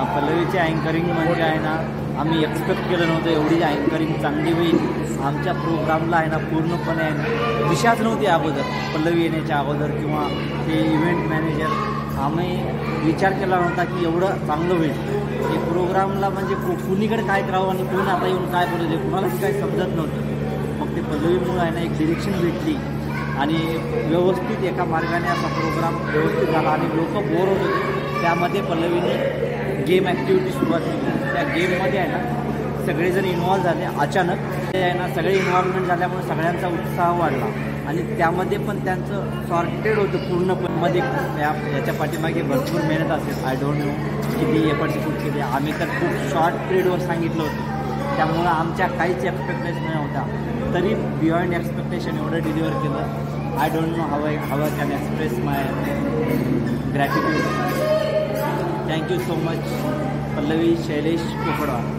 पल्लवीची anchoring म्हणजे आहे ना, आम्ही एक्सपेक्ट केलं नव्हतं एवढी अँकरिंग चांगली होईल. आमच्या प्रोग्रामला आहे ना पूर्णपणे आहे ना दिशाच नव्हती अगोदर, पल्लवी येण्याच्या अगोदर किंवा ते इव्हेंट मॅनेजर आम्ही विचार केला नव्हता की एवढं चांगलं होईल. हे प्रोग्रामला म्हणजे कुणीकडे काय करावं आणि कोण आता येऊन काय बोलू दे कुणालाच काही समजत नव्हतं. मग ते पल्लवीमुळं आहे ना एक डिरेक्शन भेटली आणि व्यवस्थित एका मार्गाने असा प्रोग्राम व्यवस्थित झाला आणि लोक बोर होत होते. त्यामध्ये पल्लवीने गेम ॲक्टिव्हिटी सुरुवात केली. त्या गेममध्ये आहे ना सगळेजण इन्व्हॉल्व झाले. अचानक ते आहे ना सगळे इन्व्हॉल्वमेंट झाल्यामुळे सगळ्यांचा उत्साह वाढला आणि त्यामध्ये पण त्यांचं सॉर्टेड होतं पूर्णपणे. मध्ये याच्या पाठीमागे भरपूर मेहनत असेल. आय डोंट नो किती एफर्ट्स पुट केले. आम्ही तर खूप शॉर्ट पिरियडवर सांगितलं होतं, त्यामुळं आमच्या काहीच एक्सपेक्टेशन नव्हता, तरी बियॉन्ड एक्सपेक्टेशन एवढं डिलिव्हर केलं. I don't know how can express my gratitude. Thank you so much Pallavi Shailesh कोकडवार.